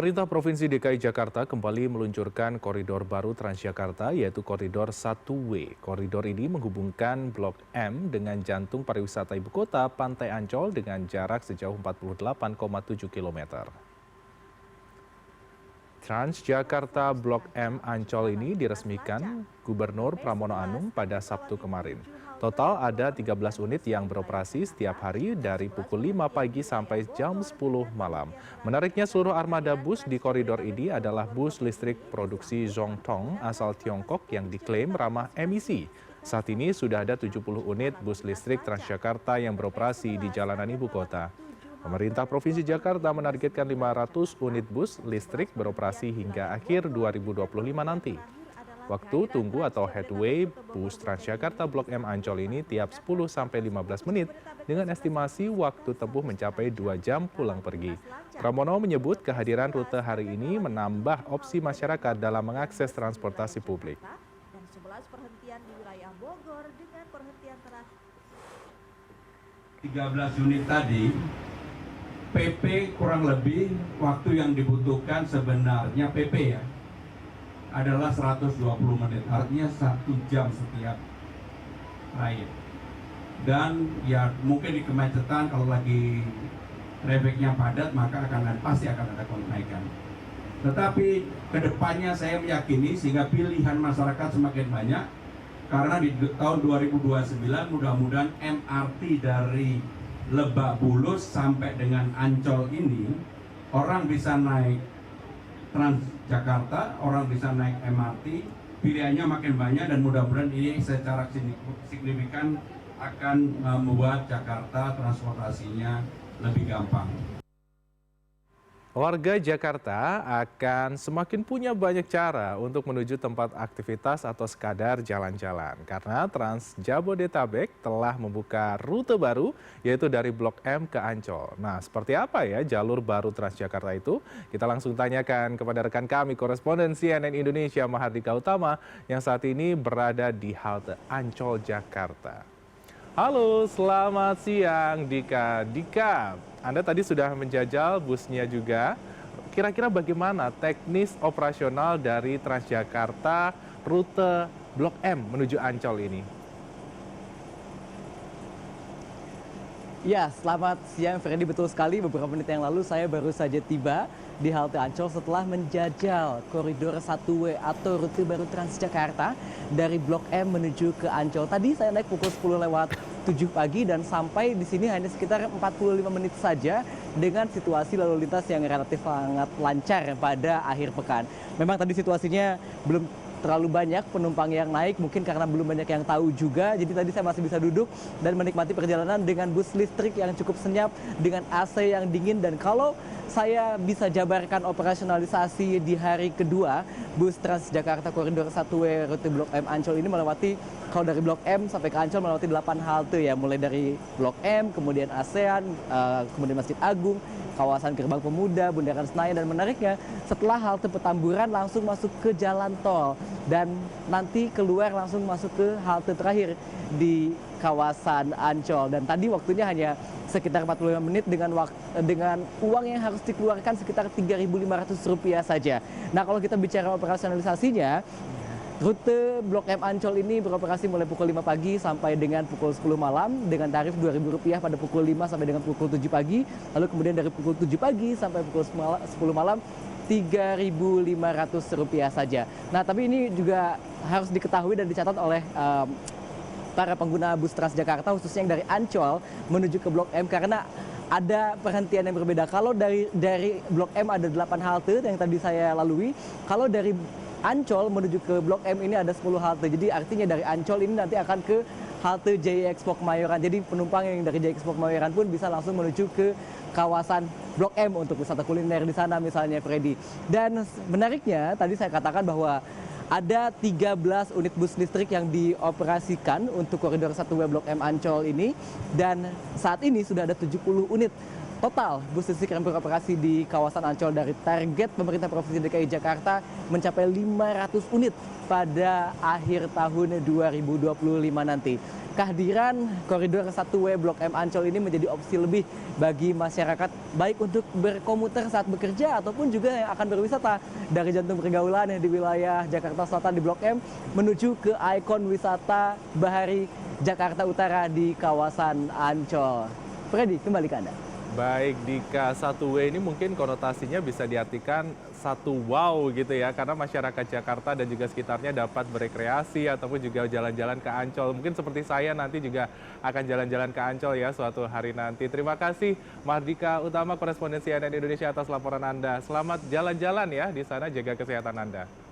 Pemerintah Provinsi DKI Jakarta kembali meluncurkan koridor baru Transjakarta yaitu koridor 1W. Koridor ini menghubungkan Blok M dengan jantung pariwisata ibu kota Pantai Ancol dengan jarak sejauh 48,7 km. Transjakarta Blok M Ancol ini diresmikan Gubernur Pramono Anung pada Sabtu kemarin. Total ada 13 unit yang beroperasi setiap hari dari pukul 5 pagi sampai jam 10 malam. Menariknya seluruh armada bus di koridor ini adalah bus listrik produksi Zhongtong asal Tiongkok yang diklaim ramah emisi. Saat ini sudah ada 70 unit bus listrik Transjakarta yang beroperasi di jalanan ibu kota. Pemerintah Provinsi Jakarta menargetkan 500 unit bus listrik beroperasi hingga akhir 2025 nanti. Waktu tunggu atau headway bus Transjakarta Blok M Ancol ini tiap 10-15 menit dengan estimasi waktu tempuh mencapai 2 jam pulang pergi. Pramono menyebut kehadiran rute hari ini menambah opsi masyarakat dalam mengakses transportasi publik. Dan 11 perhentian di wilayah Bogor dengan perhentian terakhir 13 unit tadi PP kurang lebih waktu yang dibutuhkan sebenarnya PP ya adalah 120 menit, artinya 1 jam setiap trayek. Dan ya mungkin di kemacetan kalau lagi trafficnya padat maka pasti akan ada kenaikan. Tetapi kedepannya saya meyakini sehingga pilihan masyarakat semakin banyak karena di tahun 2029 mudah-mudahan MRT dari Lebak Bulus sampai dengan Ancol ini orang bisa naik Transjakarta, orang bisa naik MRT, pilihannya makin banyak dan mudah-mudahan ini secara signifikan akan membuat Jakarta transportasinya lebih gampang. Warga Jakarta akan semakin punya banyak cara untuk menuju tempat aktivitas atau sekadar jalan-jalan karena Trans Jabodetabek telah membuka rute baru yaitu dari Blok M ke Ancol. Nah, seperti apa ya jalur baru Transjakarta itu? Kita langsung tanyakan kepada rekan kami koresponden CNN Indonesia Mahardika Utama yang saat ini berada di halte Ancol Jakarta. Halo, selamat siang Dika. Dika, Anda tadi sudah menjajal busnya juga. Kira-kira bagaimana teknis operasional dari Transjakarta rute Blok M menuju Ancol ini? Ya, selamat siang Freddy, betul sekali. Beberapa menit yang lalu saya baru saja tiba di halte Ancol setelah menjajal koridor 1W atau rute baru Transjakarta dari Blok M menuju ke Ancol. Tadi saya naik pukul 10 lewat 7 pagi dan sampai di sini hanya sekitar 45 menit saja dengan situasi lalu lintas yang relatif sangat lancar pada akhir pekan. Memang tadi situasinya belum terlalu banyak penumpang yang naik, mungkin karena belum banyak yang tahu juga. Jadi tadi saya masih bisa duduk dan menikmati perjalanan dengan bus listrik yang cukup senyap dengan AC yang dingin. Dan kalau saya bisa jabarkan operasionalisasi di hari kedua, bus Transjakarta koridor 1W rute Blok M Ancol ini melewati, kalau dari Blok M sampai ke Ancol melewati 8 halte ya, mulai dari Blok M, kemudian ASEAN, kemudian Masjid Agung, kawasan Gerbang Pemuda, Bundaran Senayan, dan menariknya setelah halte Petamburan langsung masuk ke jalan tol dan nanti keluar langsung masuk ke halte terakhir di kawasan Ancol. Dan tadi waktunya hanya sekitar 45 menit dengan uang yang harus dikeluarkan sekitar Rp3.500 saja. Nah, kalau kita bicara operasionalisasinya, rute Blok M Ancol ini beroperasi mulai pukul 5 pagi sampai dengan pukul 10 malam dengan tarif Rp2.000 pada pukul 5 sampai dengan pukul 7 pagi. Lalu kemudian dari pukul 7 pagi sampai pukul 10 malam Rp3.500 saja. Nah, tapi ini juga harus diketahui dan dicatat oleh para pengguna bus Transjakarta khususnya yang dari Ancol menuju ke Blok M karena ada perhentian yang berbeda. Kalau dari Blok M ada 8 halte yang tadi saya lalui. Kalau dari Ancol menuju ke Blok M ini ada 10 halte. Jadi artinya dari Ancol ini nanti akan ke halte Jaya Expo Kemayoran. Jadi penumpang yang dari Jaya Expo Kemayoran pun bisa langsung menuju ke kawasan Blok M untuk wisata kuliner di sana misalnya, Freddy. Dan menariknya tadi saya katakan bahwa ada 13 unit bus listrik yang dioperasikan untuk koridor 1W Blok M Ancol ini dan saat ini sudah ada 70 unit Total bus listrik yang beroperasi di kawasan Ancol dari target pemerintah Provinsi DKI Jakarta mencapai 500 unit pada akhir tahun 2025 nanti. Kehadiran koridor 1W Blok M Ancol ini menjadi opsi lebih bagi masyarakat baik untuk berkomuter saat bekerja ataupun juga yang akan berwisata dari jantung pergaulan di wilayah Jakarta Selatan di Blok M menuju ke ikon wisata Bahari Jakarta Utara di kawasan Ancol. Freddy, kembali ke Anda. Baik, Dika, 1W ini mungkin konotasinya bisa diartikan satu wow gitu ya, karena masyarakat Jakarta dan juga sekitarnya dapat berekreasi ataupun juga jalan-jalan ke Ancol. Mungkin seperti saya nanti juga akan jalan-jalan ke Ancol ya suatu hari nanti. Terima kasih Mardika Utama, koresponden CNN Indonesia atas laporan Anda. Selamat jalan-jalan ya di sana, jaga kesehatan Anda.